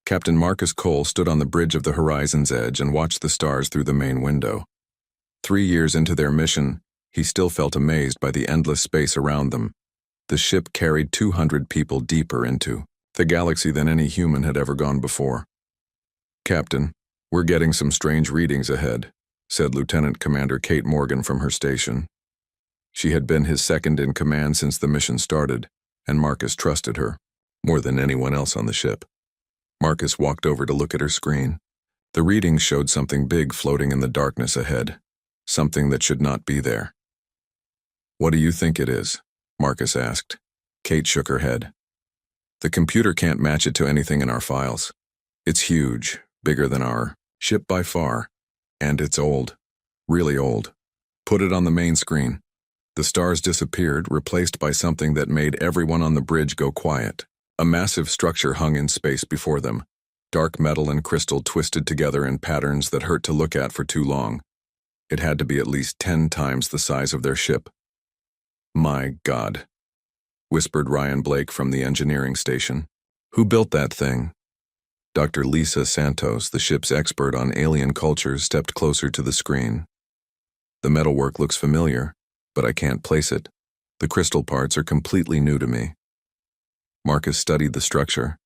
Captain Marcus Cole stood on the bridge of the horizon's edge and watched the stars through the main window. 3 years into their mission, he still felt amazed by the endless space around them. The ship carried 200 people deeper into the galaxy than any human had ever gone before. "Captain, we're getting some strange readings ahead," said Lieutenant Commander Kate Morgan from her station. She had been his second in command since the mission started, and Marcus trusted her more than anyone else on the ship. Marcus walked over to look at her screen. The readings showed something big floating in the darkness ahead, something that should not be there. "What do you think it is?" Marcus asked. Kate shook her head. "The computer can't match it to anything in our files. It's huge, bigger than our ship by far, and it's old, really old. Put it on the main screen." The stars disappeared, replaced by something that made everyone on the bridge go quiet. A massive structure hung in space before them, dark metal and crystal twisted together in patterns that hurt to look at for too long. It had to be at least 10 times the size of their ship. "My God," whispered Ryan Blake from the engineering station. "Who built that thing?" Dr. Lisa Santos, the ship's expert on alien cultures, stepped closer to the screen. "The metalwork looks familiar, but I can't place it. The crystal parts are completely new to me." Marcus studied the structure.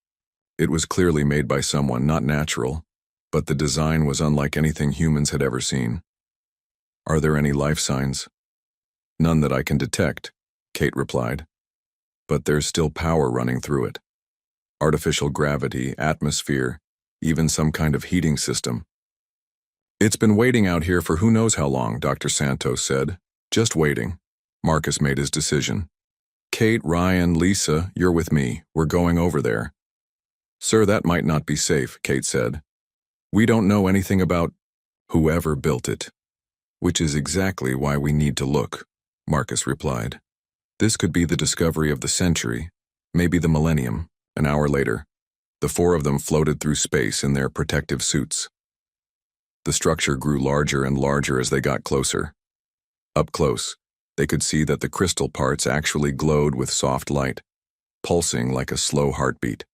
It was clearly made by someone, not natural, but the design was unlike anything humans had ever seen. "Are there any life signs?" "None that I can detect," Kate replied. "But there's still power running through it. Artificial gravity, atmosphere, even some kind of heating system." "It's been waiting out here for who knows how long," Dr. Santos said. "Just waiting." Marcus made his decision. "Kate, Ryan, Lisa, you're with me. We're going over there." "Sir, that might not be safe," Kate said. "We don't know anything about whoever built it." "Which is exactly why we need to look," Marcus replied. "This could be the discovery of the century, maybe the millennium." An hour later, the 4 of them floated through space in their protective suits. The structure grew larger and larger as they got closer. Up close, they could see that the crystal parts actually glowed with soft light, pulsing like a slow heartbeat.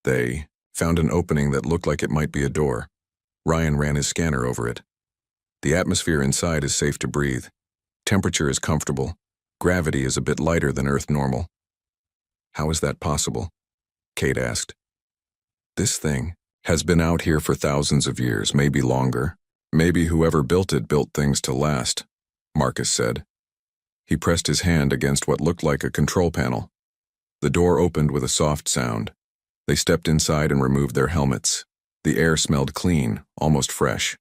They found an opening that looked like it might be a door. Ryan ran his scanner over it. The atmosphere inside is safe to breathe. Temperature is comfortable. Gravity is a bit lighter than Earth normal. "How is that possible?" Kate asked. "This thing has been out here for thousands of years, maybe longer. Maybe whoever built it built things to last," Marcus said. He pressed his hand against what looked like a control panel. The door opened with a soft sound. They stepped inside and removed their helmets. The air smelled clean, almost fresh.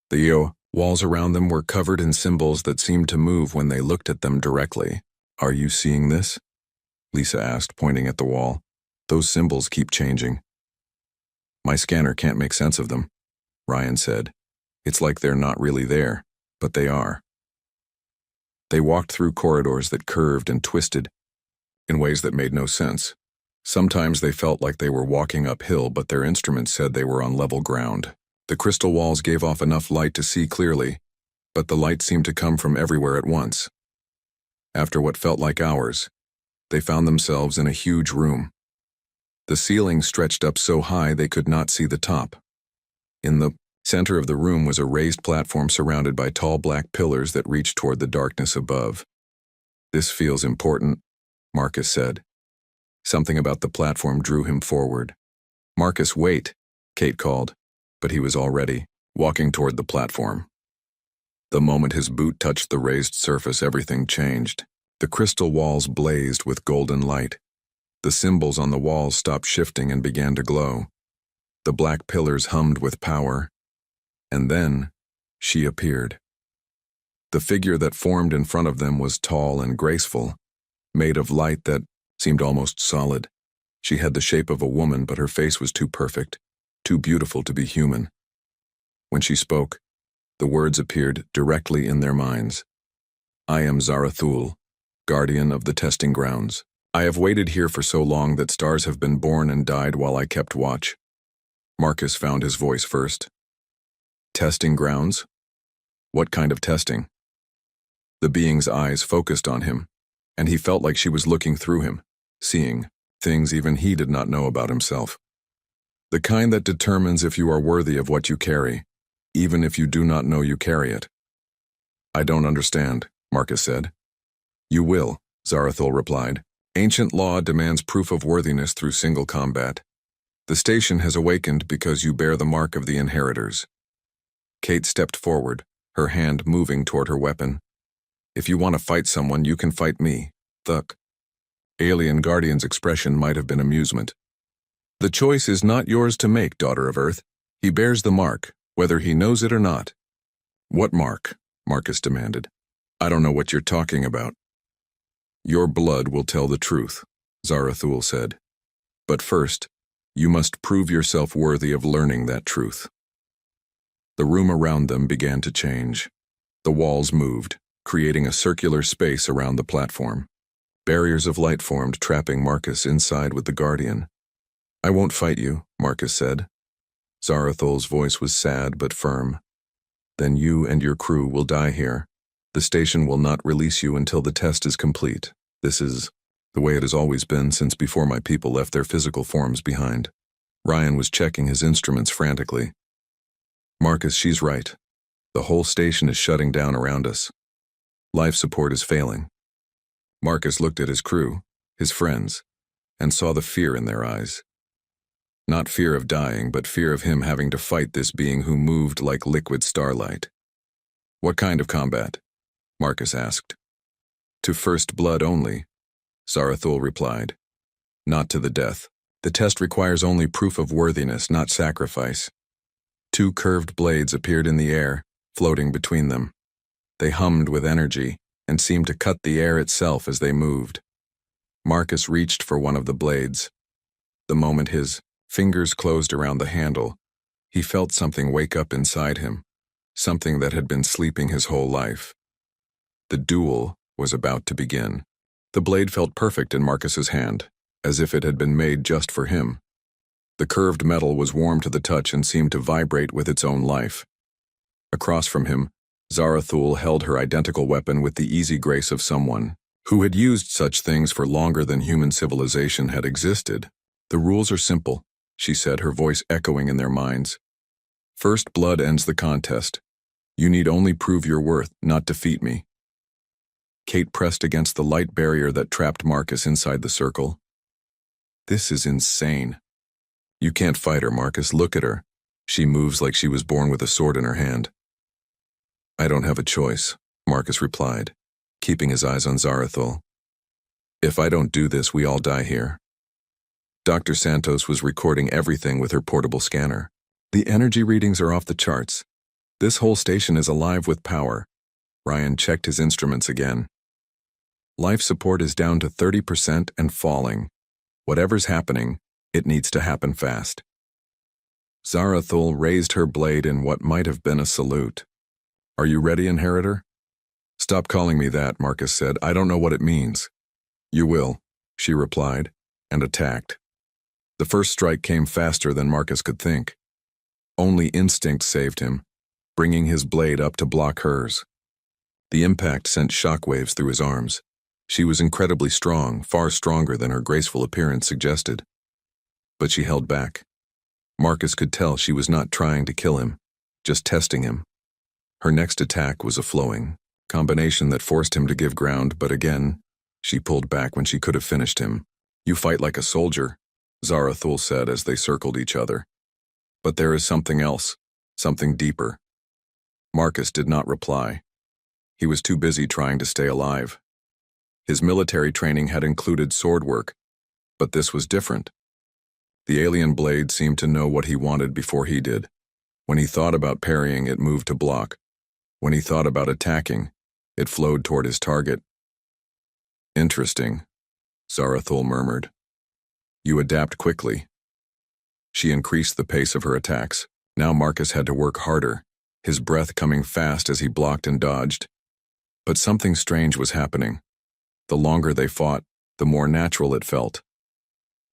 The walls around them were covered in symbols that seemed to move when they looked at them directly. "Are you seeing this?" Lisa asked, pointing at the wall. "Those symbols keep changing." "My scanner can't make sense of them," Ryan said. "It's like they're not really there, but they are." They walked through corridors that curved and twisted in ways that made no sense. Sometimes they felt like they were walking uphill, but their instruments said they were on level ground. The crystal walls gave off enough light to see clearly, but the light seemed to come from everywhere at once. After what felt like hours, they found themselves in a huge room. The ceiling stretched up so high they could not see the top. In the center of the room was a raised platform surrounded by tall black pillars that reached toward the darkness above. "This feels important," Marcus said. Something about the platform drew him forward. "Marcus, wait," Kate called, but he was already walking toward the platform. The moment his boot touched the raised surface, everything changed. The crystal walls blazed with golden light. The symbols on the walls stopped shifting and began to glow. The black pillars hummed with power. And then, she appeared. The figure that formed in front of them was tall and graceful, made of light that seemed almost solid. She had the shape of a woman, but her face was too perfect, too beautiful to be human. When she spoke, the words appeared directly in their minds. "I am Zarathul, guardian of the testing grounds. I have waited here for so long that stars have been born and died while I kept watch." Marcus found his voice first. "Testing grounds? What kind of testing?" The being's eyes focused on him, and he felt like she was looking through him, seeing things even he did not know about himself. The kind that determines if you are worthy of what you carry, even if you do not know you carry it. I don't understand, Marcus said. You will, Zarathul replied. Ancient law demands proof of worthiness through single combat. The station has awakened because you bear the mark of the inheritors. Kate stepped forward, her hand moving toward her weapon. If you want to fight someone, you can fight me, Thuk. Alien Guardian's expression might have been amusement. The choice is not yours to make, Daughter of Earth. He bears the mark, whether he knows it or not. What mark? Marcus demanded. I don't know what you're talking about. Your blood will tell the truth, Zarathul said. But first, you must prove yourself worthy of learning that truth. The room around them began to change. The walls moved, creating a circular space around the platform. Barriers of light formed, trapping Marcus inside with the Guardian. I won't fight you, Marcus said. Zarathul's voice was sad but firm. Then you and your crew will die here. The station will not release you until the test is complete. This is the way it has always been since before my people left their physical forms behind. Ryan was checking his instruments frantically. Marcus, she's right. The whole station is shutting down around us. Life support is failing. Marcus looked at his crew, his friends, and saw the fear in their eyes. Not fear of dying, but fear of him having to fight this being who moved like liquid starlight. What kind of combat? Marcus asked. To first blood only, Zarathul replied. Not to the death. The test requires only proof of worthiness, not sacrifice. Two curved blades appeared in the air, floating between them. They hummed with energy and seemed to cut the air itself as they moved. Marcus reached for one of the blades. The moment his fingers closed around the handle, he felt something wake up inside him, something that had been sleeping his whole life. The duel was about to begin. The blade felt perfect in Marcus's hand, as if it had been made just for him. The curved metal was warm to the touch and seemed to vibrate with its own life. Across from him, Zarathul held her identical weapon with the easy grace of someone who had used such things for longer than human civilization had existed. The rules are simple, she said, her voice echoing in their minds. First blood ends the contest. You need only prove your worth, not defeat me. Kate pressed against the light barrier that trapped Marcus inside the circle. This is insane. You can't fight her, Marcus. Look at her. She moves like she was born with a sword in her hand. I don't have a choice, Marcus replied, keeping his eyes on Zarathul. If I don't do this, we all die here. Dr. Santos was recording everything with her portable scanner. The energy readings are off the charts. This whole station is alive with power. Ryan checked his instruments again. Life support is down to 30% and falling. Whatever's happening, it needs to happen fast. Zarathul raised her blade in what might have been a salute. Are you ready, Inheritor? Stop calling me that, Marcus said. I don't know what it means. You will, she replied, and attacked. The first strike came faster than Marcus could think. Only instinct saved him, bringing his blade up to block hers. The impact sent shockwaves through his arms. She was incredibly strong, far stronger than her graceful appearance suggested. But she held back. Marcus could tell she was not trying to kill him, just testing him. Her next attack was a flowing combination that forced him to give ground, but again, she pulled back when she could have finished him. You fight like a soldier, Zarathul said as they circled each other. But there is something else, something deeper. Marcus did not reply. He was too busy trying to stay alive. His military training had included sword work, but this was different. The alien blade seemed to know what he wanted before he did. When he thought about parrying, it moved to block. When he thought about attacking, it flowed toward his target. Interesting, Zarathul murmured. You adapt quickly. She increased the pace of her attacks. Now Marcus had to work harder, his breath coming fast as he blocked and dodged. But something strange was happening. The longer they fought, the more natural it felt.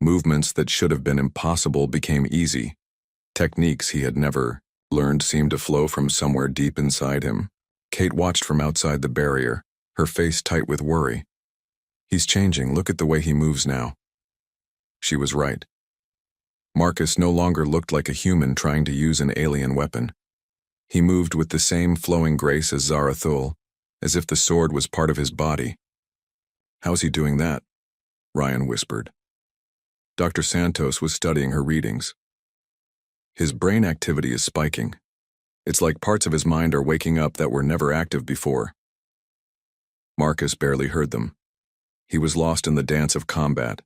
Movements that should have been impossible became easy. Techniques he had never learned seemed to flow from somewhere deep inside him. Kate watched from outside the barrier, her face tight with worry. He's changing. Look at the way he moves now. She was right. Marcus no longer looked like a human trying to use an alien weapon. He moved with the same flowing grace as Zarathul, as if the sword was part of his body. "How's he doing that?" Ryan whispered. Dr. Santos was studying her readings. "His brain activity is spiking. It's like parts of his mind are waking up that were never active before." Marcus barely heard them. He was lost in the dance of combat.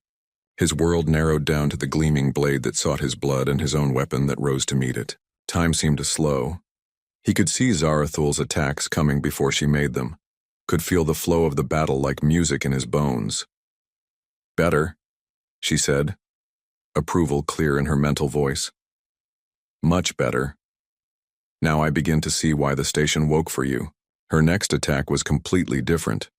His world narrowed down to the gleaming blade that sought his blood and his own weapon that rose to meet it. Time seemed to slow. He could see Zarathul's attacks coming before she made them, could feel the flow of the battle like music in his bones. "Better," she said, approval clear in her mental voice. "Much better. Now I begin to see why the station woke for you." Her next attack was completely different.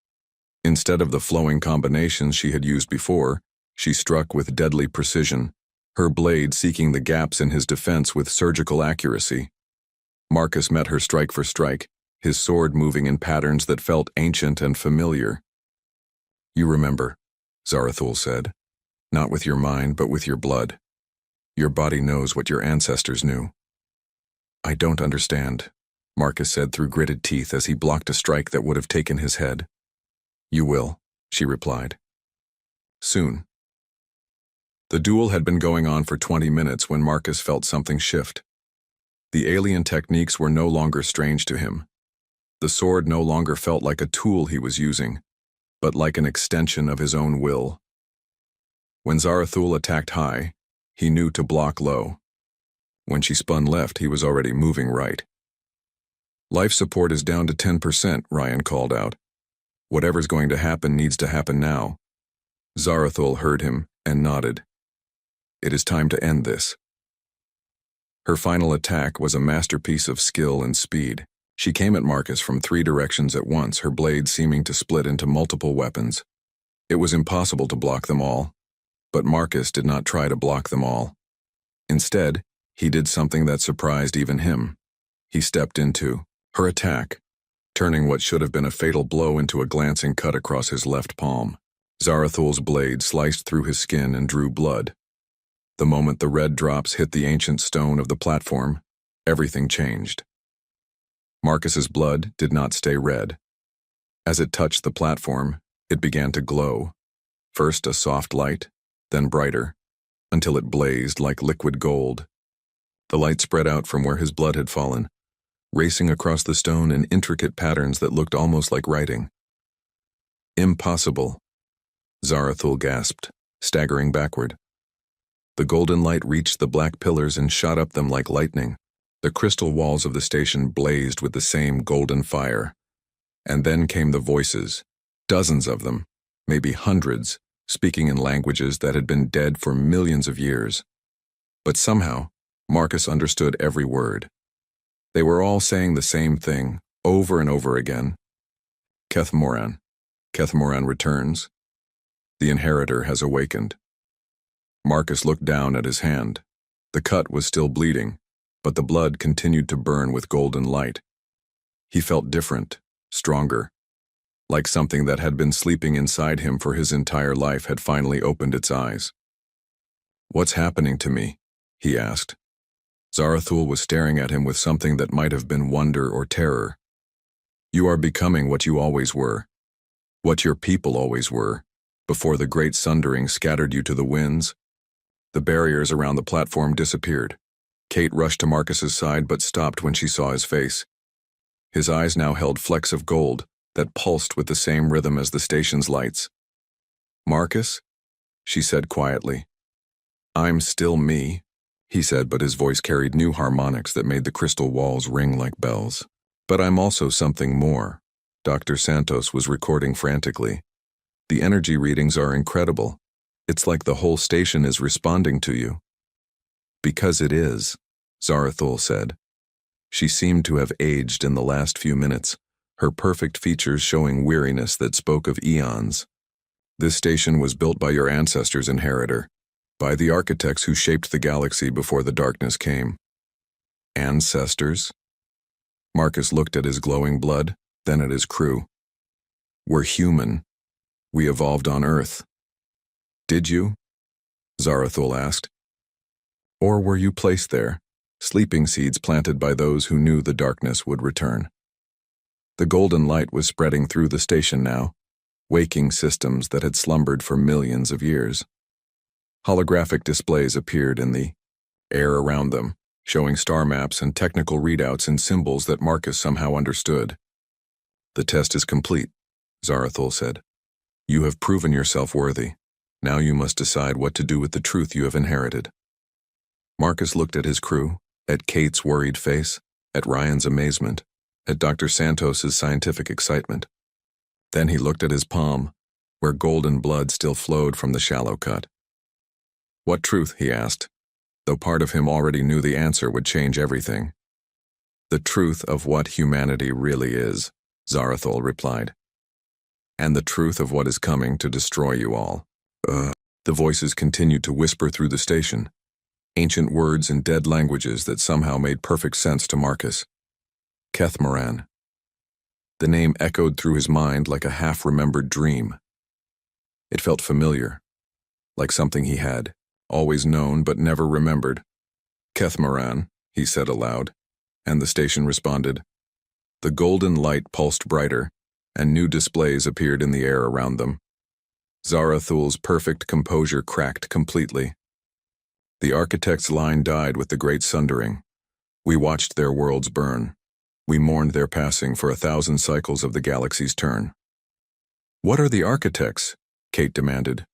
Instead of the flowing combinations she had used before, she struck with deadly precision, her blade seeking the gaps in his defense with surgical accuracy. Marcus met her strike for strike, his sword moving in patterns that felt ancient and familiar. "You remember," Zarathul said, "not with your mind but with your blood. Your body knows what your ancestors knew." "I don't understand," Marcus said through gritted teeth as he blocked a strike that would have taken his head. "You will," she replied. "Soon." The duel had been going on for 20 minutes when Marcus felt something shift. The alien techniques were no longer strange to him. The sword no longer felt like a tool he was using, but like an extension of his own will. When Zarathul attacked high, he knew to block low. When she spun left, he was already moving right. "Life support is down to 10%, Ryan called out. "Whatever's going to happen needs to happen now." Zarathul heard him and nodded. "It is time to end this." Her final attack was a masterpiece of skill and speed. She came at Marcus from 3 directions at once, her blade seeming to split into multiple weapons. It was impossible to block them all, but Marcus did not try to block them all. Instead, he did something that surprised even him. He stepped into her attack, turning what should have been a fatal blow into a glancing cut across his left palm. Zarathul's blade sliced through his skin and drew blood. The moment the red drops hit the ancient stone of the platform, everything changed. Marcus's blood did not stay red. As it touched the platform, it began to glow. First a soft light, then brighter, until it blazed like liquid gold. The light spread out from where his blood had fallen, racing across the stone in intricate patterns that looked almost like writing. "Impossible," Zarathul gasped, staggering backward. The golden light reached the black pillars and shot up them like lightning. The crystal walls of the station blazed with the same golden fire. And then came the voices, dozens of them, maybe hundreds, speaking in languages that had been dead for millions of years. But somehow, Marcus understood every word. They were all saying the same thing, over and over again. Kethmoran. Kethmoran returns. The inheritor has awakened. Marcus looked down at his hand. The cut was still bleeding, but the blood continued to burn with golden light. He felt different, stronger, like something that had been sleeping inside him for his entire life had finally opened its eyes. "What's happening to me?" he asked. Zarathul was staring at him with something that might have been wonder or terror. "You are becoming what you always were, what your people always were, before the great sundering scattered you to the winds." The barriers around the platform disappeared. Kate rushed to Marcus's side but stopped when she saw his face. His eyes now held flecks of gold that pulsed with the same rhythm as the station's lights. "Marcus?" she said quietly. "I'm still me," he said, but his voice carried new harmonics that made the crystal walls ring like bells. "But I'm also something more." Dr. Santos was recording frantically. "The energy readings are incredible. It's like the whole station is responding to you." "Because it is," Zarathul said. She seemed to have aged in the last few minutes, her perfect features showing weariness that spoke of eons. "This station was built by your ancestors, inheritor, by the architects who shaped the galaxy before the darkness came." "Ancestors?" Marcus looked at his glowing blood, then at his crew. "We're human. We evolved on Earth." "Did you?" Zarathul asked. Or were you placed there, sleeping seeds planted by those who knew the darkness would return? The golden light was spreading through the station now, waking systems that had slumbered for millions of years. Holographic displays appeared in the air around them, showing star maps and technical readouts in symbols that Marcus somehow understood. "The test is complete," Zarathul said. "You have proven yourself worthy. Now you must decide what to do with the truth you have inherited." Marcus looked at his crew, at Kate's worried face, at Ryan's amazement, at Dr. Santos's scientific excitement. Then he looked at his palm, where golden blood still flowed from the shallow cut. "What truth?" he asked, though part of him already knew the answer would change everything. "The truth of what humanity really is," Zarathul replied. "And the truth of what is coming to destroy you all." The voices continued to whisper through the station, ancient words in dead languages that somehow made perfect sense to Marcus. Kethmaran. The name echoed through his mind like a half-remembered dream. It felt familiar, like something he had always known but never remembered. "Kethmaran," he said aloud, and the station responded. The golden light pulsed brighter, and new displays appeared in the air around them. Zarathul's perfect composure cracked completely. The architect's line died with the great sundering. "We watched their worlds burn. We mourned their passing for 1,000 cycles of the galaxy's turn." "What are the architects?" Kate demanded.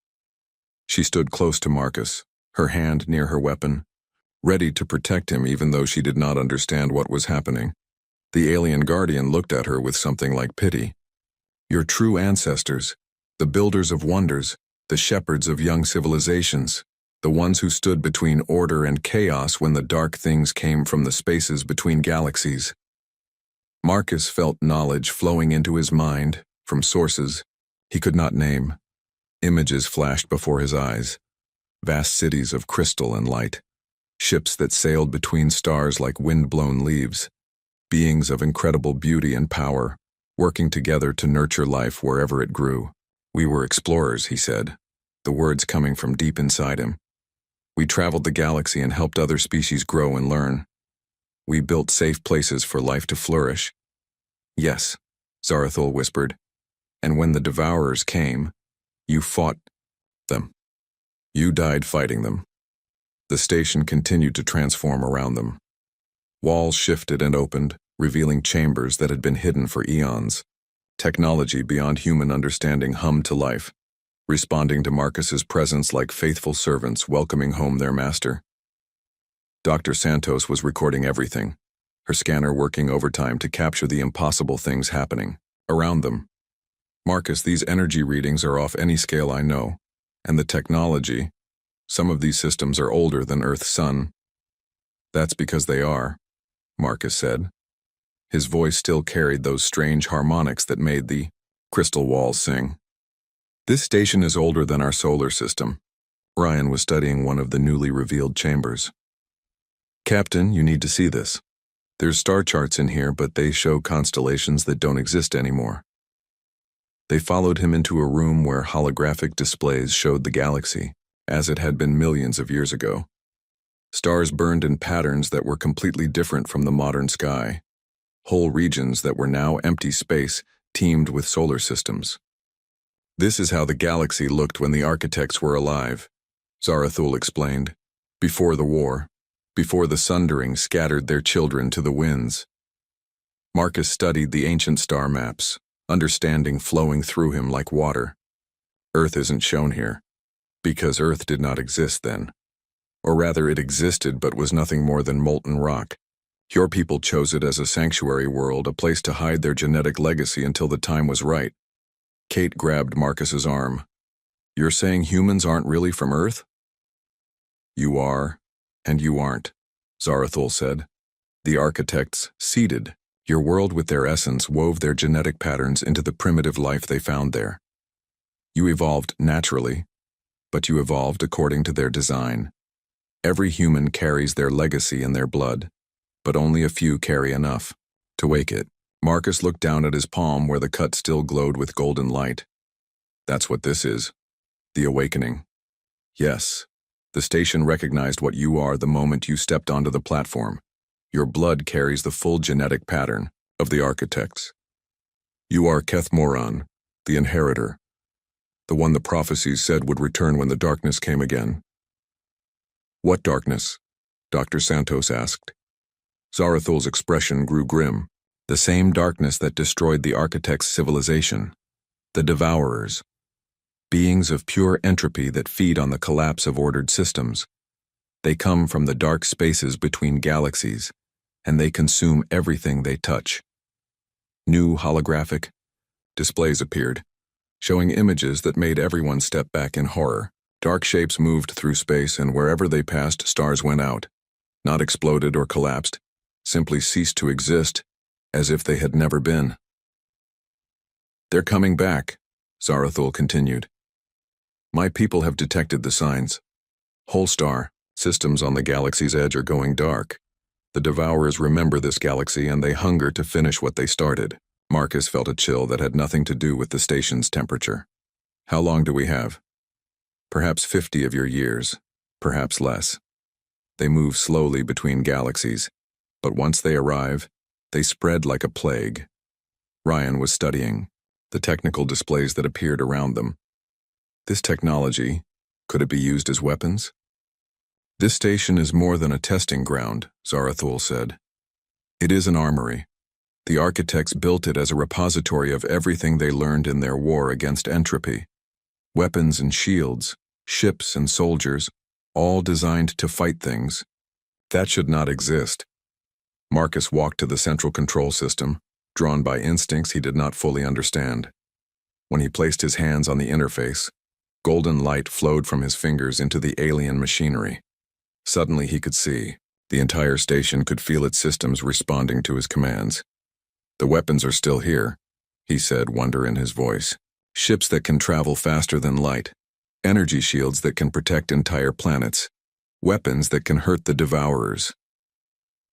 She stood close to Marcus, her hand near her weapon, ready to protect him even though she did not understand what was happening. The alien guardian looked at her with something like pity. "Your true ancestors, the builders of wonders, the shepherds of young civilizations, the ones who stood between order and chaos when the dark things came from the spaces between galaxies." Marcus felt knowledge flowing into his mind from sources he could not name. Images flashed before his eyes, vast cities of crystal and light, ships that sailed between stars like wind-blown leaves, beings of incredible beauty and power, working together to nurture life wherever it grew. "We were explorers," he said, the words coming from deep inside him. "We traveled the galaxy and helped other species grow and learn. We built safe places for life to flourish." "Yes," Zarathul whispered, "and when the Devourers came, you fought them. You died fighting them." The station continued to transform around them. Walls shifted and opened, revealing chambers that had been hidden for eons. Technology beyond human understanding hummed to life, responding to Marcus's presence like faithful servants welcoming home their master. Dr. Santos was recording everything, her scanner working overtime to capture the impossible things happening around them. "Marcus, these energy readings are off any scale I know, and the technology, some of these systems are older than Earth's sun." "That's because they are," Marcus said. His voice still carried those strange harmonics that made the crystal walls sing. "This station is older than our solar system." Ryan was studying one of the newly revealed chambers. "Captain, you need to see this. There's star charts in here, but they show constellations that don't exist anymore." They followed him into a room where holographic displays showed the galaxy, as it had been millions of years ago. Stars burned in patterns that were completely different from the modern sky. Whole regions that were now empty space teemed with solar systems. "This is how the galaxy looked when the architects were alive," Zarathul explained. "Before the war, before the sundering scattered their children to the winds." Marcus studied the ancient star maps, understanding flowing through him like water. "Earth isn't shown here, because Earth did not exist then. Or rather, it existed but was nothing more than molten rock. Your people chose it as a sanctuary world, a place to hide their genetic legacy until the time was right." Kate grabbed Marcus's arm. "You're saying humans aren't really from Earth?" "You are, and you aren't," Zarathul said. "The architects seeded your world with their essence, wove their genetic patterns into the primitive life they found there. You evolved naturally, but you evolved according to their design. Every human carries their legacy in their blood, but only a few carry enough to wake it." Marcus looked down at his palm where the cut still glowed with golden light. "That's what this is. The awakening." "Yes, The station recognized what you are the moment you stepped onto the platform. Your blood carries the full genetic pattern of the architects. You are Keth Moran, the inheritor, the one the prophecies said would return when the darkness came again. What darkness? Dr. Santos asked. Zarathul's expression grew grim. The same darkness that destroyed the architect's civilization. The Devourers. Beings of pure entropy that feed on the collapse of ordered systems. They come from the dark spaces between galaxies, and they consume everything they touch. New holographic displays appeared, showing images that made everyone step back in horror. Dark shapes moved through space, and wherever they passed, stars went out. Not exploded or collapsed, simply ceased to exist, as if they had never been. They're coming back, Zarathul continued. My people have detected the signs. Whole star systems on the galaxy's edge are going dark. The Devourers remember this galaxy, and they hunger to finish what they started. Marcus felt a chill that had nothing to do with the station's temperature. How long do we have? Perhaps 50 of your years, perhaps less. They move slowly between galaxies, but once they arrive, they spread like a plague. Ryan was studying the technical displays that appeared around them. This technology, could it be used as weapons? This station is more than a testing ground, Zarathul said. It is an armory. The architects built it as a repository of everything they learned in their war against entropy. Weapons and shields, ships and soldiers, all designed to fight things. That should not exist. Marcus walked to the central control system, drawn by instincts he did not fully understand. When he placed his hands on the interface, golden light flowed from his fingers into the alien machinery. Suddenly he could see. The entire station could feel its systems responding to his commands. The weapons are still here, he said, wonder in his voice. Ships that can travel faster than light. Energy shields that can protect entire planets. Weapons that can hurt the Devourers.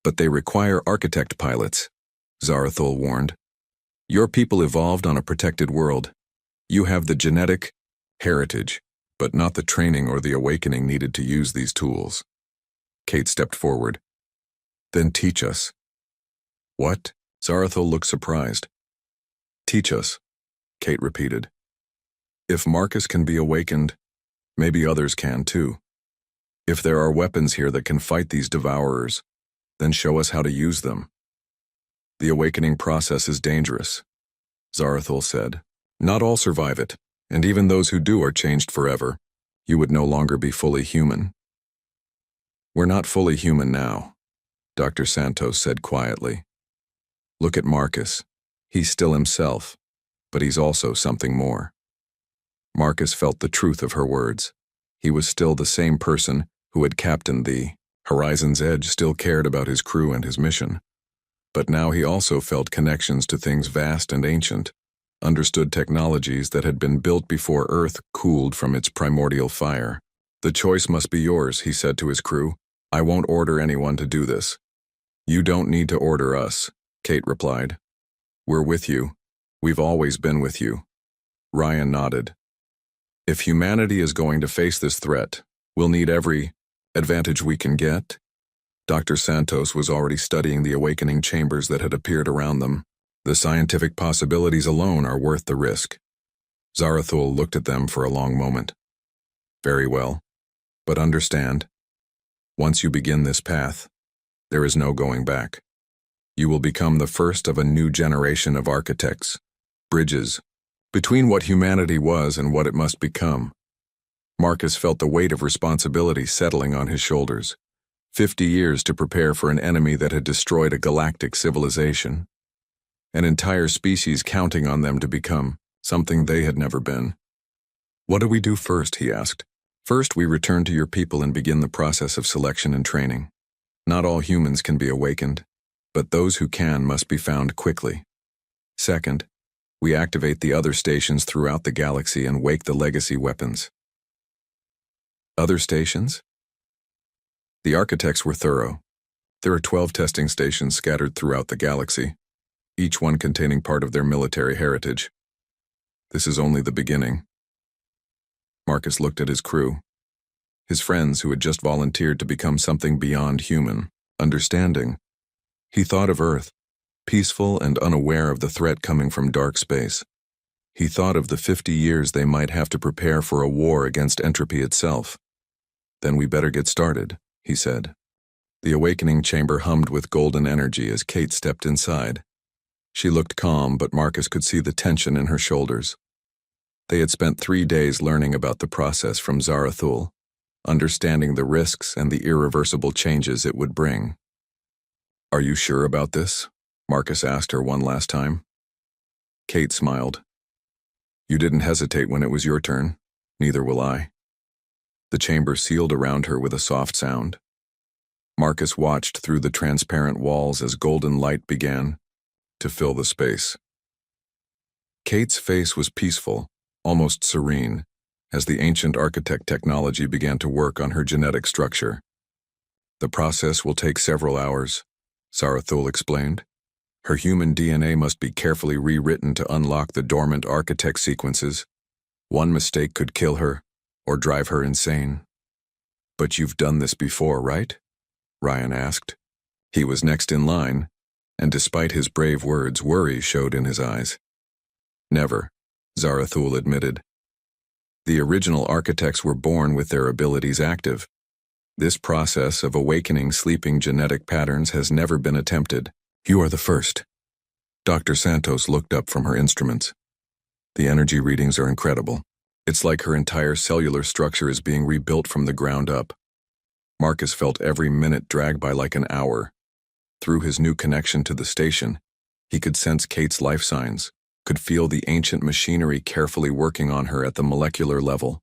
But they require architect pilots, Zarathul warned. Your people evolved on a protected world. You have the genetic heritage, but not the training or the awakening needed to use these tools. Kate stepped forward. Then teach us. What? Zarathul looked surprised. Teach us, Kate repeated. If Marcus can be awakened, maybe others can too. If there are weapons here that can fight these Devourers, then show us how to use them. The awakening process is dangerous, Zarathul said. Not all survive it, and even those who do are changed forever. You would no longer be fully human. We're not fully human now, Dr. Santos said quietly. Look at Marcus. He's still himself, but he's also something more. Marcus felt the truth of her words. He was still the same person who had captained the Horizon's Edge, still cared about his crew and his mission. But now he also felt connections to things vast and ancient, understood technologies that had been built before Earth cooled from its primordial fire. The choice must be yours, he said to his crew. I won't order anyone to do this. You don't need to order us, Kate replied. We're with you. We've always been with you. Ryan nodded. If humanity is going to face this threat, we'll need every advantage we can get. Dr. Santos was already studying the awakening chambers that had appeared around them. The scientific possibilities alone are worth the risk. Zarathul looked at them for a long moment. Very well, but understand, once you begin this path, there is no going back. You will become the first of a new generation of architects, bridges, between what humanity was and what it must become. Marcus felt the weight of responsibility settling on his shoulders. 50 years to prepare for an enemy that had destroyed a galactic civilization. An entire species counting on them to become something they had never been. What do we do first, he asked. First, we return to your people and begin the process of selection and training. Not all humans can be awakened, but those who can must be found quickly. Second, we activate the other stations throughout the galaxy and wake the legacy weapons. Other stations? The architects were thorough. There are 12 testing stations scattered throughout the galaxy, each one containing part of their military heritage. This is only the beginning. Marcus looked at his crew. his friends who had just volunteered to become something beyond human, understanding. He thought of Earth, peaceful and unaware of the threat coming from dark space. He thought of the 50 years they might have to prepare for a war against entropy itself. "Then we better get started," he said. The awakening chamber hummed with golden energy as Kate stepped inside. She looked calm, but Marcus could see the tension in her shoulders. They had spent 3 days learning about the process from Zarathul, understanding the risks and the irreversible changes it would bring. "Are you sure about this?" Marcus asked her one last time. Kate smiled. "You didn't hesitate when it was your turn. Neither will I." The chamber sealed around her with a soft sound. Marcus watched through the transparent walls as golden light began to fill the space. Kate's face was peaceful, almost serene, as the ancient architect technology began to work on her genetic structure. "The process will take several hours," Zarathul explained. "Her human DNA must be carefully rewritten to unlock the dormant architect sequences. One mistake could kill her, or drive her insane." "But you've done this before, right?" Ryan asked. He was next in line, and despite his brave words, worry showed in his eyes. "Never," Zarathul admitted. "The original architects were born with their abilities active. This process of awakening sleeping genetic patterns has never been attempted. You are the first." Dr. Santos looked up from her instruments. "The energy readings are incredible. It's like her entire cellular structure is being rebuilt from the ground up." Marcus felt every minute drag by like an hour. Through his new connection to the station, he could sense Kate's life signs, could feel the ancient machinery carefully working on her at the molecular level.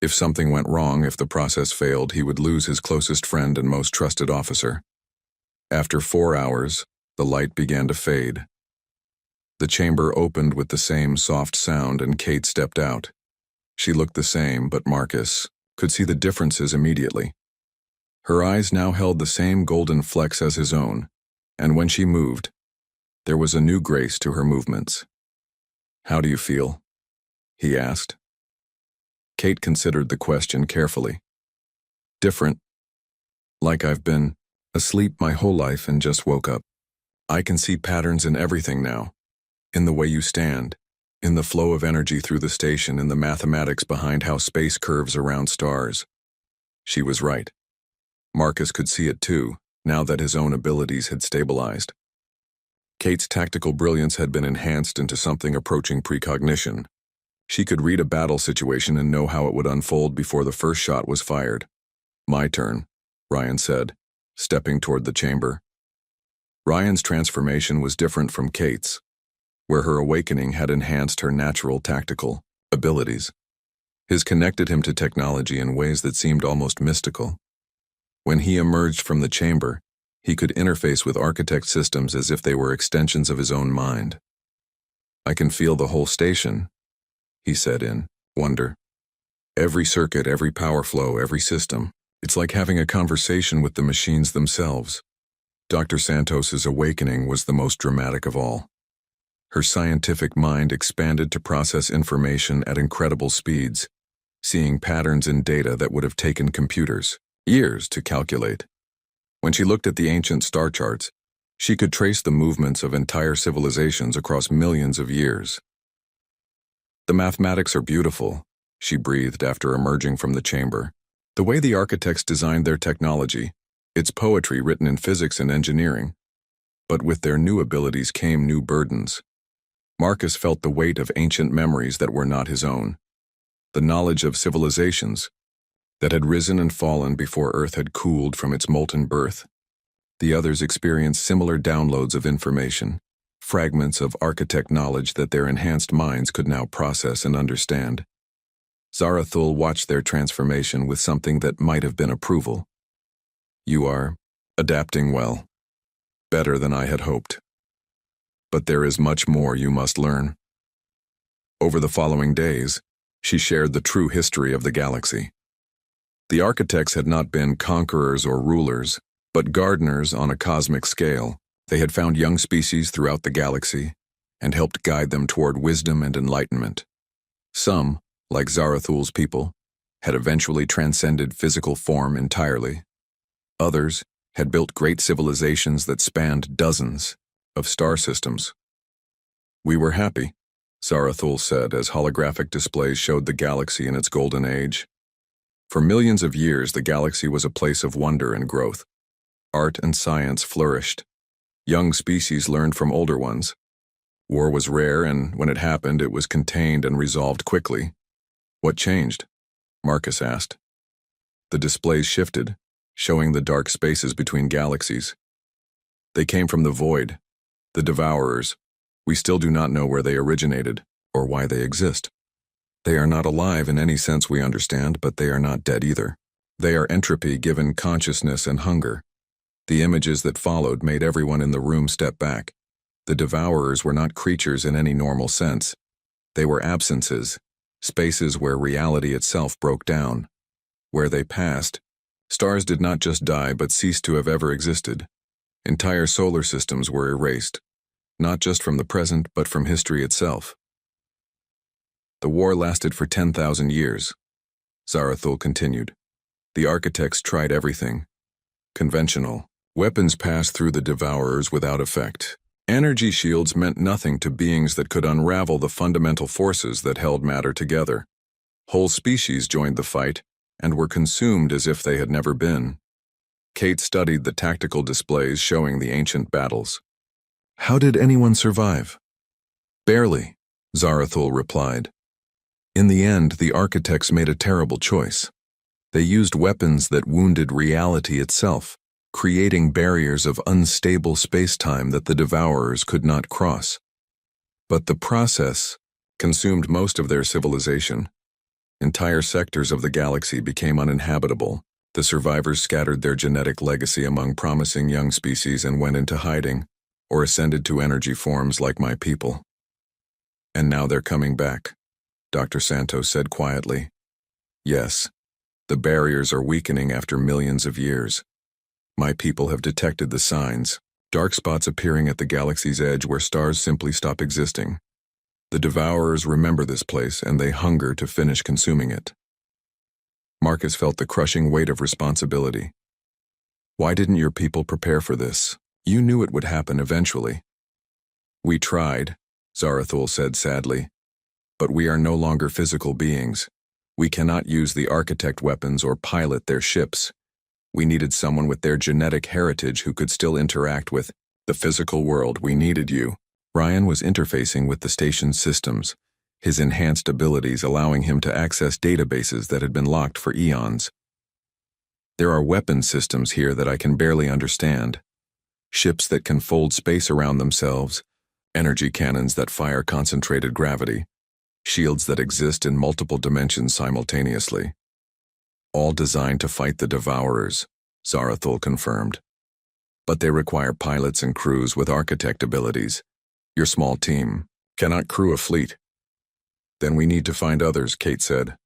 If something went wrong, if the process failed, he would lose his closest friend and most trusted officer. After 4 hours, the light began to fade. The chamber opened with the same soft sound and Kate stepped out. She looked the same, but Marcus could see the differences immediately. Her eyes now held the same golden flecks as his own, and when she moved, there was a new grace to her movements. "How do you feel?" he asked. Kate considered the question carefully. "Different. Like I've been asleep my whole life and just woke up. I can see patterns in everything now. In the way you stand, in the flow of energy through the station, in the mathematics behind how space curves around stars." She was right. Marcus could see it too, now that his own abilities had stabilized. Kate's tactical brilliance had been enhanced into something approaching precognition. She could read a battle situation and know how it would unfold before the first shot was fired. "My turn," Ryan said, stepping toward the chamber. Ryan's transformation was different from Kate's, where her awakening had enhanced her natural tactical abilities. His connected him to technology in ways that seemed almost mystical. When he emerged from the chamber, he could interface with architect systems as if they were extensions of his own mind. "I can feel the whole station," he said in wonder. "Every circuit, every power flow, every system. It's like having a conversation with the machines themselves." Dr. Santos's awakening was the most dramatic of all. Her scientific mind expanded to process information at incredible speeds, seeing patterns in data that would have taken computers years to calculate. When she looked at the ancient star charts, she could trace the movements of entire civilizations across millions of years. "The mathematics are beautiful," she breathed after emerging from the chamber. "The way the architects designed their technology, it's poetry written in physics and engineering. But with their new abilities came new burdens." Marcus felt the weight of ancient memories that were not his own. The knowledge of civilizations that had risen and fallen before Earth had cooled from its molten birth. The others experienced similar downloads of information, fragments of architect knowledge that their enhanced minds could now process and understand. Zarathul watched their transformation with something that might have been approval. "You are adapting well. Better than I had hoped. But there is much more you must learn." Over the following days, she shared the true history of the galaxy. The architects had not been conquerors or rulers, but gardeners on a cosmic scale. They had found young species throughout the galaxy and helped guide them toward wisdom and enlightenment. Some, like Zarathul's people, had eventually transcended physical form entirely. Others had built great civilizations that spanned dozens of star systems. We were happy, Zarathul said as holographic displays showed the galaxy in its golden age. For millions of years, the galaxy was a place of wonder and growth. Art and science flourished. Young species learned from older ones. War was rare, and when it happened, it was contained and resolved quickly. What changed? Marcus asked. The displays shifted, showing the dark spaces between galaxies. They came from the void, the Devourers. We still do not know where they originated, or why they exist. They are not alive in any sense we understand, but they are not dead either. They are entropy given consciousness and hunger. The images that followed made everyone in the room step back. The Devourers were not creatures in any normal sense. They were absences, spaces where reality itself broke down. Where they passed, stars did not just die but ceased to have ever existed. Entire solar systems were erased, not just from the present but from history itself. The war lasted for 10,000 years, Zarathul continued. The architects tried everything. Conventional weapons passed through the Devourers without effect. Energy shields meant nothing to beings that could unravel the fundamental forces that held matter together. Whole species joined the fight and were consumed as if they had never been. Kate studied the tactical displays showing the ancient battles. How did anyone survive? Barely, Zarathul replied. In the end, the architects made a terrible choice. They used weapons that wounded reality itself, creating barriers of unstable space-time that the Devourers could not cross. But the process consumed most of their civilization. Entire sectors of the galaxy became uninhabitable. The survivors scattered their genetic legacy among promising young species and went into hiding, or ascended to energy forms like my people. And now they're coming back, Dr. Santos said quietly. Yes, the barriers are weakening after millions of years. My people have detected the signs, dark spots appearing at the galaxy's edge where stars simply stop existing. The Devourers remember this place and they hunger to finish consuming it. Marcus felt the crushing weight of responsibility. Why didn't your people prepare for this? You knew it would happen eventually. We tried, Zarathul said sadly. But we are no longer physical beings. We cannot use the architect weapons or pilot their ships. We needed someone with their genetic heritage who could still interact with the physical world. We needed you. Ryan was interfacing with the station's systems, his enhanced abilities allowing him to access databases that had been locked for eons. There are weapon systems here that I can barely understand. Ships that can fold space around themselves, energy cannons that fire concentrated gravity, shields that exist in multiple dimensions simultaneously. All designed to fight the Devourers, Zarathul confirmed. But they require pilots and crews with architect abilities. Your small team cannot crew a fleet. Then we need to find others, Kate said.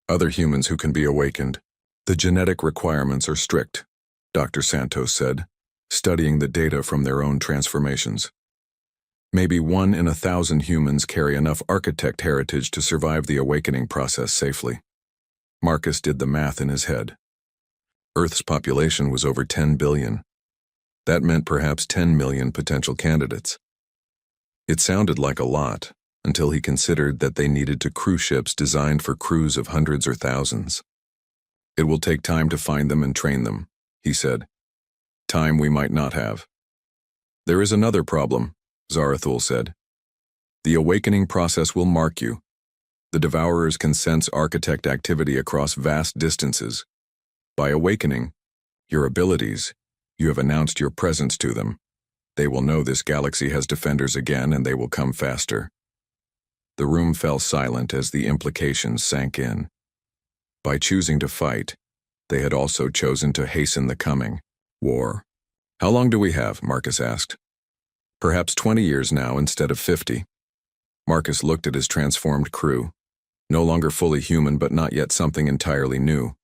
Other humans who can be awakened. The genetic requirements are strict, Dr. Santos said, studying the data from their own transformations. Maybe 1 in 1,000 humans carry enough architect heritage to survive the awakening process safely. Marcus did the math in his head. Earth's population was over 10 billion. That meant perhaps 10 million potential candidates. It sounded like a lot, until he considered that they needed to crew ships designed for crews of hundreds or thousands. It will take time to find them and train them, he said. Time we might not have. There is another problem, Zarathul said. The awakening process will mark you. The Devourers can sense architect activity across vast distances. By awakening your abilities, you have announced your presence to them. They will know this galaxy has defenders again and they will come faster. The room fell silent as the implications sank in. By choosing to fight, they had also chosen to hasten the coming war. How long do we have? Marcus asked. Perhaps 20 years now instead of 50. Marcus looked at his transformed crew. No longer fully human, but not yet something entirely new.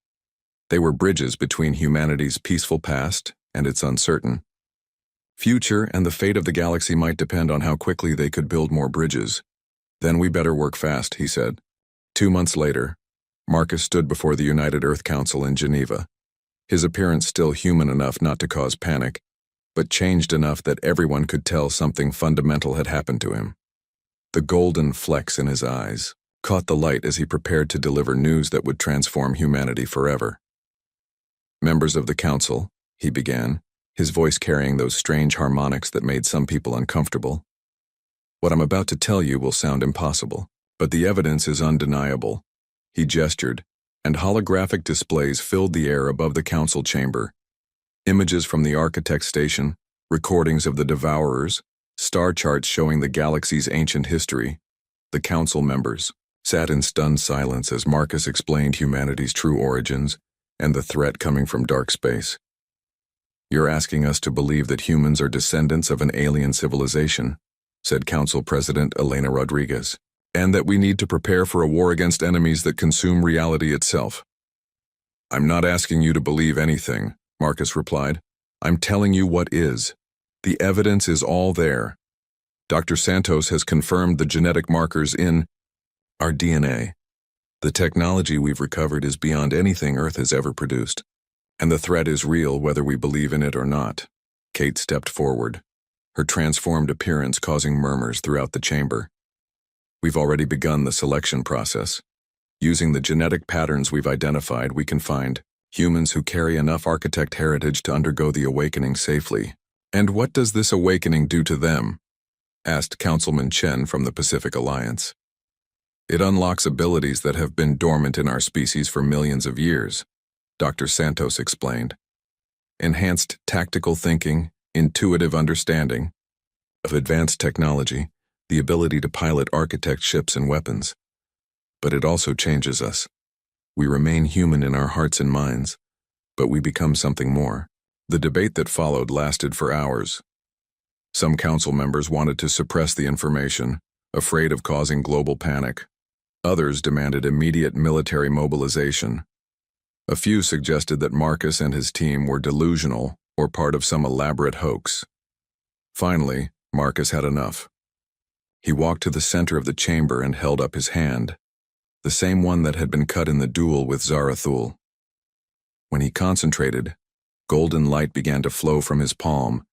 They were bridges between humanity's peaceful past and its uncertain future, and the fate of the galaxy might depend on how quickly they could build more bridges. Then we better work fast, he said. 2 months later, Marcus stood before the United Earth Council in Geneva. His appearance still human enough not to cause panic, but changed enough that everyone could tell something fundamental had happened to him. The golden flecks in his eyes caught the light as he prepared to deliver news that would transform humanity forever. "Members of the Council," he began, his voice carrying those strange harmonics that made some people uncomfortable. "What I'm about to tell you will sound impossible, but the evidence is undeniable." He gestured, and holographic displays filled the air above the council chamber. Images from the Architect Station, recordings of the Devourers, star charts showing the galaxy's ancient history. The council members sat in stunned silence as Marcus explained humanity's true origins and the threat coming from dark space. "You're asking us to believe that humans are descendants of an alien civilization," said Council President Elena Rodriguez, "and that we need to prepare for a war against enemies that consume reality itself." "I'm not asking you to believe anything," Marcus replied. "I'm telling you what is. The evidence is all there. Dr. Santos has confirmed the genetic markers in our DNA. The technology we've recovered is beyond anything Earth has ever produced, and the threat is real whether we believe in it or not." Kate stepped forward, her transformed appearance causing murmurs throughout the chamber. "We've already begun the selection process. Using the genetic patterns we've identified, we can find humans who carry enough architect heritage to undergo the awakening safely." "And what does this awakening do to them?" asked Councilman Chen from the Pacific Alliance. "It unlocks abilities that have been dormant in our species for millions of years," Dr. Santos explained. "Enhanced tactical thinking, intuitive understanding of advanced technology, the ability to pilot architect ships and weapons. But it also changes us. We remain human in our hearts and minds, but we become something more." The debate that followed lasted for hours. Some council members wanted to suppress the information, afraid of causing global panic. Others demanded immediate military mobilization. A few suggested that Marcus and his team were delusional or part of some elaborate hoax. Finally, Marcus had enough. He walked to the center of the chamber and held up his hand, the same one that had been cut in the duel with Zarathul. When he concentrated, golden light began to flow from his palm,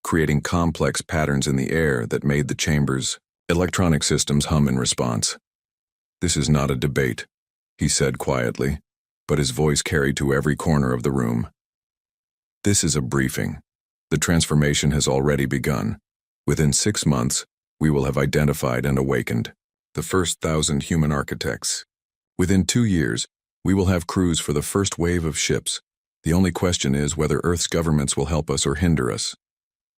creating complex patterns in the air that made the chamber's electronic systems hum in response. "This is not a debate," he said quietly, but his voice carried to every corner of the room. "This is a briefing. The transformation has already begun. Within 6 months, we will have identified and awakened the first 1,000 human architects. Within 2 years, we will have crews for the first wave of ships. The only question is whether Earth's governments will help us or hinder us."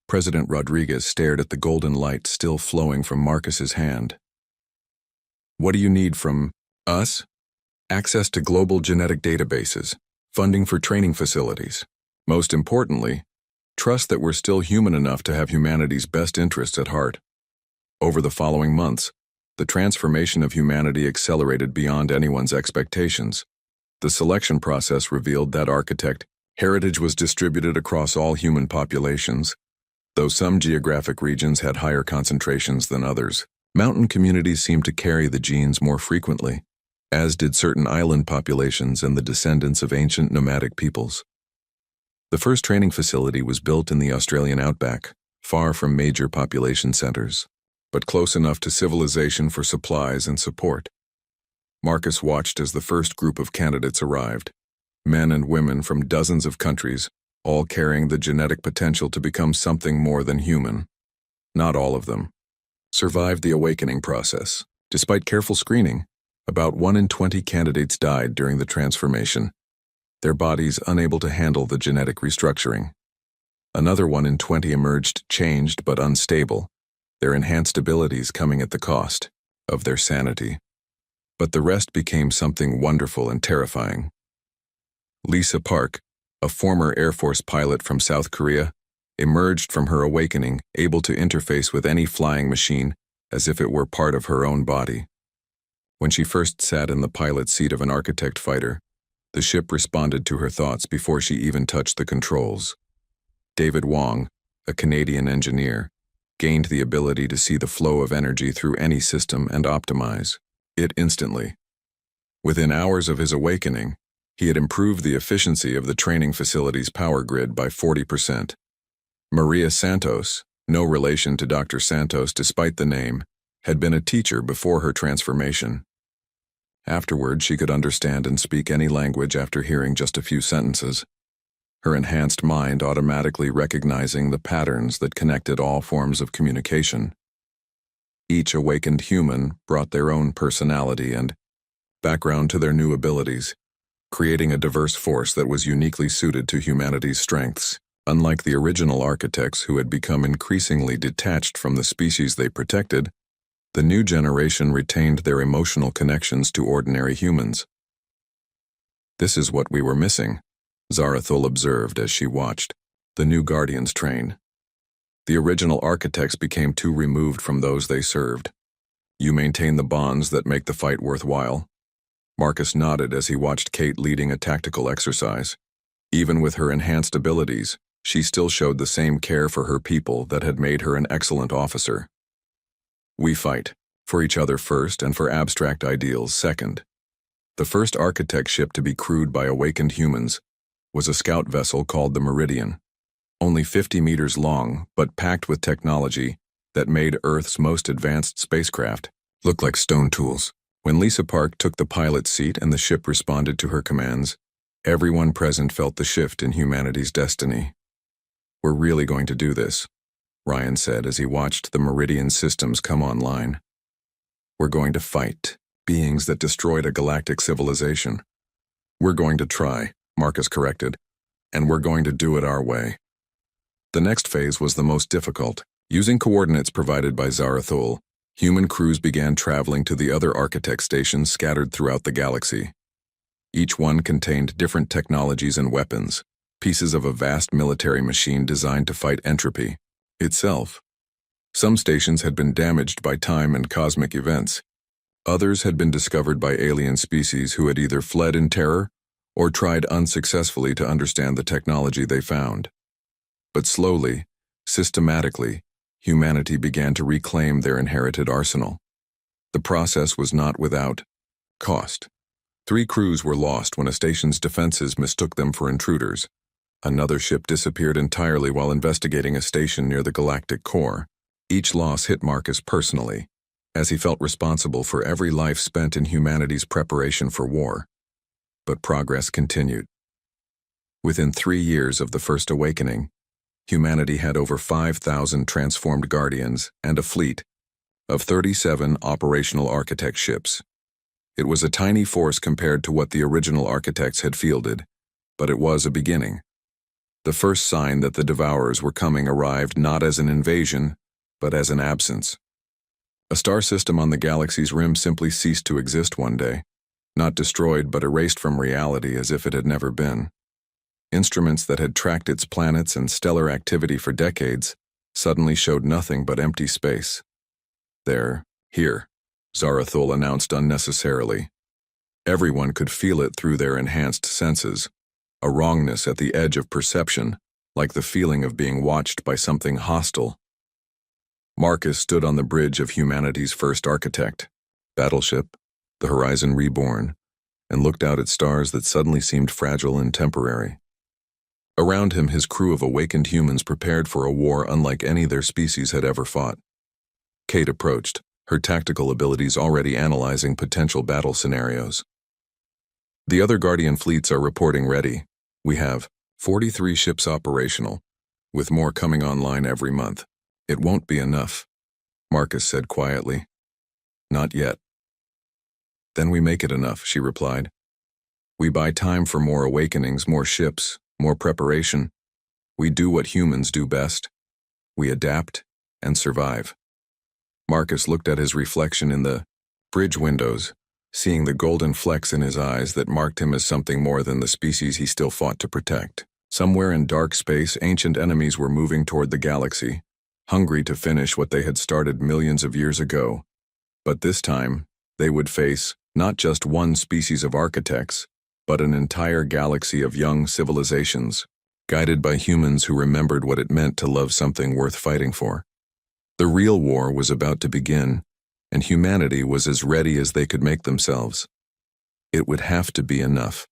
President Rodriguez stared at the golden light still flowing from Marcus's hand. "What do you need from us?" "Access to global genetic databases, funding for training facilities. Most importantly, trust that we're still human enough to have humanity's best interests at heart." Over the following months, the transformation of humanity accelerated beyond anyone's expectations. The selection process revealed that architect heritage was distributed across all human populations, though some geographic regions had higher concentrations than others. Mountain communities seemed to carry the genes more frequently, as did certain island populations and the descendants of ancient nomadic peoples. The first training facility was built in the Australian outback, far from major population centers, but close enough to civilization for supplies and support. Marcus watched as the first group of candidates arrived, men and women from dozens of countries, all carrying the genetic potential to become something more than human. Not all of them survived the awakening process. Despite careful screening, about 1 in 20 candidates died during the transformation, their bodies unable to handle the genetic restructuring. Another 1 in 20 emerged changed but unstable, their enhanced abilities coming at the cost of their sanity. But the rest became something wonderful and terrifying. Lisa Park, a former Air Force pilot from South Korea, emerged from her awakening able to interface with any flying machine as if it were part of her own body. When she first sat in the pilot seat of an architect fighter, the ship responded to her thoughts before she even touched the controls. David Wong, a Canadian engineer, gained the ability to see the flow of energy through any system and optimize it instantly. Within hours of his awakening, he had improved the efficiency of the training facility's power grid by 40%. Maria Santos, no relation to Dr. Santos despite the name, had been a teacher before her transformation. Afterward, she could understand and speak any language after hearing just a few sentences, her enhanced mind automatically recognizing the patterns that connected all forms of communication. Each awakened human brought their own personality and background to their new abilities, creating a diverse force that was uniquely suited to humanity's strengths. Unlike the original architects who had become increasingly detached from the species they protected, the new generation retained their emotional connections to ordinary humans. "This is what we were missing," Zarathul observed as she watched the new Guardians train. The original architects became too removed from those they served. "You maintain the bonds that make the fight worthwhile." Marcus nodded as he watched Kate leading a tactical exercise. Even with her enhanced abilities, she still showed the same care for her people that had made her an excellent officer. "We fight, for each other first and for abstract ideals second." The first architect ship to be crewed by awakened humans was a scout vessel called the Meridian, only 50 meters long but packed with technology that made Earth's most advanced spacecraft look like stone tools. When Lisa Park took the pilot's seat and the ship responded to her commands, everyone present felt the shift in humanity's destiny. "We're really going to do this," Ryan said as he watched the Meridian systems come online. "We're going to fight beings that destroyed a galactic civilization." "We're going to try," Marcus corrected, "and we're going to do it our way." The next phase was the most difficult. Using coordinates provided by Zarathul, human crews began traveling to the other architect stations scattered throughout the galaxy. Each one contained different technologies and weapons, pieces of a vast military machine designed to fight entropy itself. Some stations had been damaged by time and cosmic events. Others had been discovered by alien species who had either fled in terror or tried unsuccessfully to understand the technology they found. But slowly, systematically, humanity began to reclaim their inherited arsenal. The process was not without cost. 3 crews were lost when a station's defenses mistook them for intruders. Another ship disappeared entirely while investigating a station near the galactic core. Each loss hit Marcus personally, as he felt responsible for every life spent in humanity's preparation for war. But progress continued. Within 3 years of the First Awakening, humanity had over 5,000 transformed Guardians and a fleet of 37 operational architect ships. It was a tiny force compared to what the original architects had fielded, but it was a beginning. The first sign that the Devourers were coming arrived not as an invasion, but as an absence. A star system on the galaxy's rim simply ceased to exist one day, not destroyed but erased from reality as if it had never been. Instruments that had tracked its planets and stellar activity for decades suddenly showed nothing but empty space. Here, Zarathul announced unnecessarily. Everyone could feel it through their enhanced senses, a wrongness at the edge of perception, like the feeling of being watched by something hostile. Marcus stood on the bridge of humanity's first architect, battleship, the Horizon Reborn, and looked out at stars that suddenly seemed fragile and temporary. Around him, his crew of awakened humans prepared for a war unlike any their species had ever fought. Kate approached, her tactical abilities already analyzing potential battle scenarios. "The other Guardian fleets are reporting ready. We have 43 ships operational, with more coming online every month. It won't be enough," Marcus said quietly. "Not yet." "Then we make it enough," she replied. "We buy time for more awakenings, more ships, more preparation. We do what humans do best. We adapt and survive." Marcus looked at his reflection in the bridge windows, seeing the golden flecks in his eyes that marked him as something more than the species he still fought to protect. Somewhere in dark space, ancient enemies were moving toward the galaxy, hungry to finish what they had started millions of years ago. But this time, they would face not just one species of architects, but an entire galaxy of young civilizations, guided by humans who remembered what it meant to love something worth fighting for. The real war was about to begin, and humanity was as ready as they could make themselves. It would have to be enough.